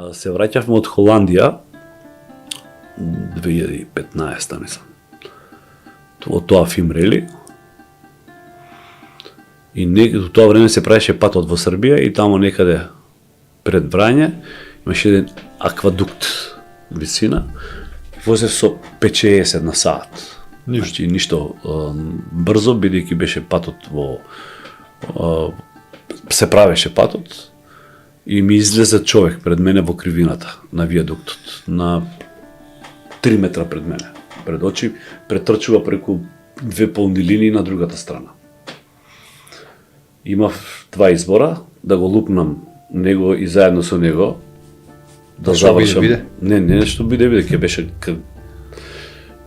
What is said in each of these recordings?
Се враќавме од Холандија 2015, мислам. Од тоа Фимрели. И до тоа време се правеше патот во Србија и тамо некаде пред Врање имаше еден аквадукт висина. Возев со 50 на саат. Значи ништо брзо, бидејќи беше патот се правеше патот и ми излезе човек пред мене во кривината на виадуктот, на 3 метра пред мене. Пред очи претрчува преку две полни линии на другата страна. Имав два избора, да го лупнам него и заедно со него да завршам. Не, што биде, ќе беше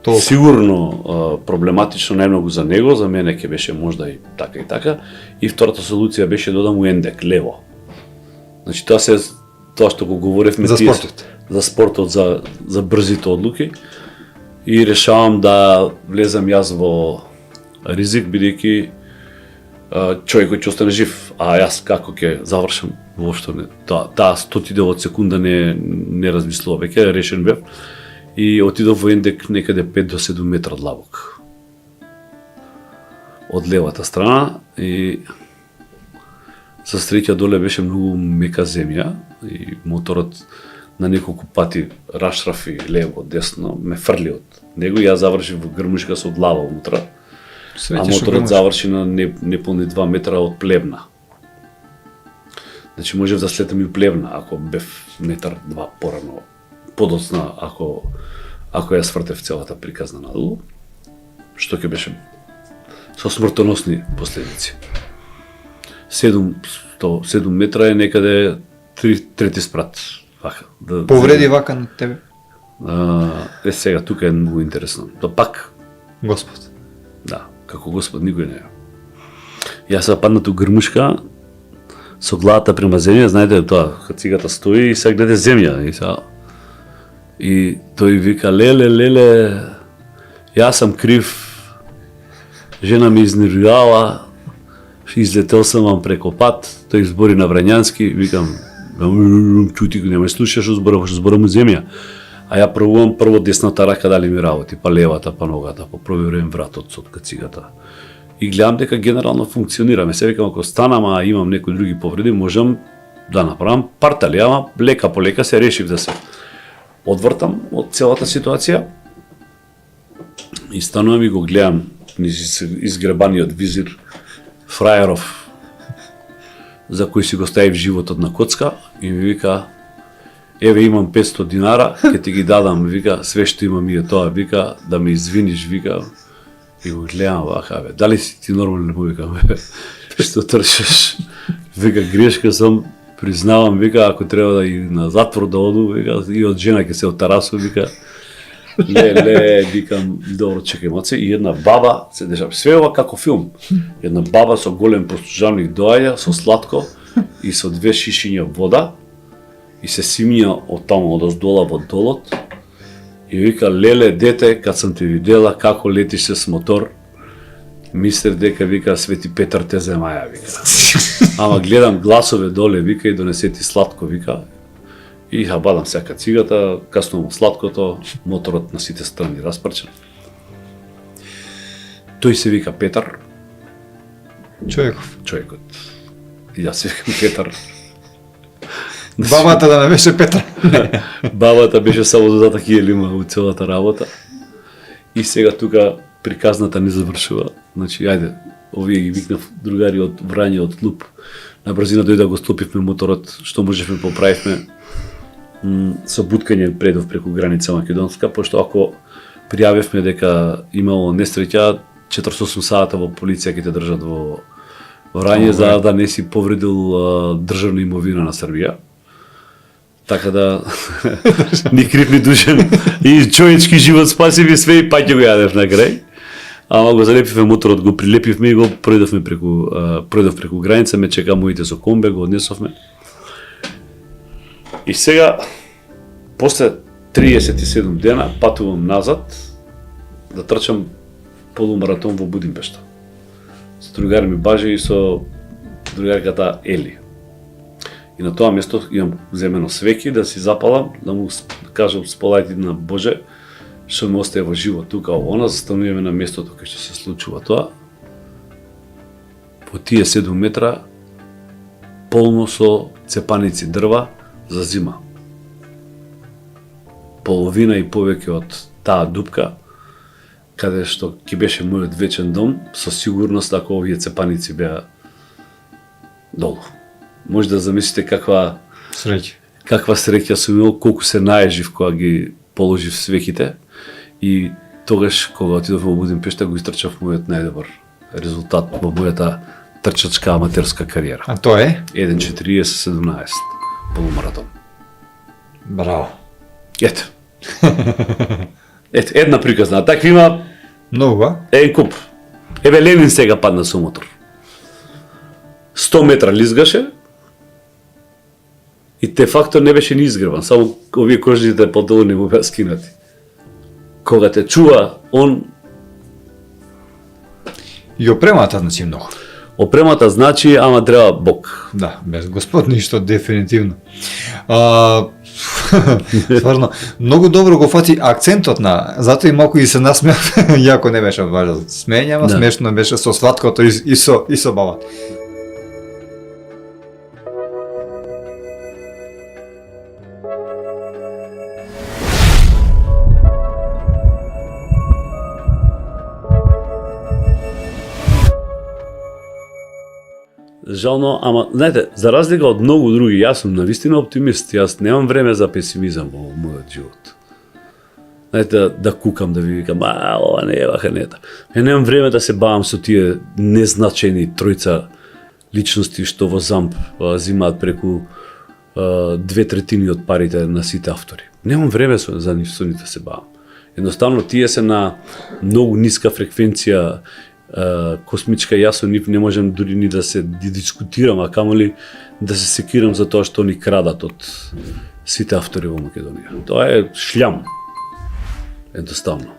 сигурно проблематично најмногу за него, за мене ќе беше можда и така. И втората солуција беше да додам у ендек, лево. Значи тоа што го говоревме за спортот. За спортот, за брзите одлуки. И решавам да влезам јас во ризик, бидејќи човекот ќе остане жив, а јас како ќе завршам, воопшто не. Таа стотидел од секунда не размислував, веќе решен бев. И отидов во ендек некаде 5 до 7 метра длабок. Од левата страна и за среќа доле беше многу мека земја и моторот на неколку пати рашрафи лево, десно, ме фрли од него и ја завршив во грмушка со глава унутра. А моторот заврши на неполни 2 метра од плевна. Значи можев да слетам и у плевна ако бев метар 2 порано, подоцна ако ја свртев целата приказна надолу, што ќе беше со смртоносни последици. 7 метра е некаде трети спрат. Повреди вака на тебе? Сега, тука е многу интересно. Пак Господ. Да, како Господ никој не е. Јас се паднат у грмушка со главата према земја, знаете тоа, кацигата стои и се гледа земја. И тој вика, леле, јас сам крив, жена ми изнервјава, излетел сам вам преко пат, тој збори на врањански, викам, чути го, нема слушаш што зборам у земја. А ја пробувам прво десната рака дали ми работи, па левата, па ногата, па проверувам вратот со кацигата. И гледам дека генерално функционираме. Се викам, ако станам, а имам некои други повреди, можам да направам партали, ама лека по лека се решив да се одвртам од целата ситуација. И станувам и го гледам низ изгребаниот визир фрајеров за кој си го ставив животот на коцка и ми вика, еве имам 500 динара, ќе ти ги дадам, вика, све што имам и е тоа, вика, да ме извиниш, вика. И го гледам вака, дали си ти нормален, му викам, што тршиш? Вика, грешка сам, признавам, вика, ако треба да и на затвор да оду, вика, и од жена ќе се отарасу, вика. Леле, викам, добро, чекај маце, и една баба се дешава, све ова како филм. Една баба со голем простужалник доаѓа, со сладко и со 2 шишиња вода и се симња од таму, од оздола во долот. И вика, леле, дете, кад сам те видела како летиш се с мотор, мислев дека, вика, Свети Петар те земаја, вика. Ама гледам гласове доле, вика, и донесети сладко, вика. И бадам сека цигата, каснувам сладкото, моторот на сите страни распрчен. Тој се вика Петар. Човекот. И јас се викам Петар. Бабата да не беше Петар. Бабата беше само додатак јелима у целата работа. И сега тука приказната не завршува. Значи, ајде, овие ги викнав другари од Врање, од клуб. На брзина дојде да го стопивме моторот, што можевме поправивме. Со буткање предов преку граница македонска, пошто ако пријавивме дека имало несреќа, 48 сата во полиција ќе те држат во Врање за да не си повредил државна имовина на Србија. Така да ни крив ни душен и човечки живот спасив и све и пак ќе го јадев на крај. Ама го залепивме моторот, го прилепивме и го пројдовме преку граница, ме чека моите со комбе, го однесовме. И сега, после 37 дена, патувам назад да трчам полумаратон во Будимпешта. Со другари ми Бажи и со другарката Ели. И на тоа место имам земено свеќи да си запалам, да му кажам сполајте на Боже, што ме остае во живот тука, она застануваме на местото кај што се случува тоа. По тие 7 метра полно со цепаници дрва за зима. Половина и повеќе од таа дупка, каде што ќе беше мојот вечен дом, со сигурност ако овие цепаници беа долу. Може да замислите каква среќа сум имал, колку се наежив кога ги положив свеќите и тогаш кога отидов во Будимпешта го истрчав мојот најдобар резултат во мојата трчачка аматерска кариера. А тоа е? 1:40:17 полумаратон. Браво. Ето. Ето, една приказна. Такви има Многу, а? еден куп. Еве Ленин сега падна со мотор. 100 метра лизгаше и те факто не беше ни изгреван, само овие кожните подолу не му беа скинати. Кога те чува, он... И опремата значи многу. Опремата значи, ама треба Бог. Да, без Господ ништо дефинитивно. Стварно, многу добро го фати акцентот на, затоа и малку и се насмеав, јако не беше важно смење, ама Да. смешно беше со сладкото и со бабата. Жално, ама, знаете, за разлика од многу други, јас сум навистина оптимист, јас немам време за песимизам во мојот живот. Знаете, да кукам, да ви викам, ова не е вака нета. Ја немам време да се бавам со тие незначајни тројца личности што во ЗАМП зимаат преку 2/3 од парите на сите автори. Немам време за нив со нив да се бавам. Едноставно, тие се на многу ниска фреквенција космичка, јас со нив не можем дури ни да се дискутирам, а камоли да се секирам за тоа што ни крадат од сите автори во Македонија. Тоа е шлјам. Едноставно.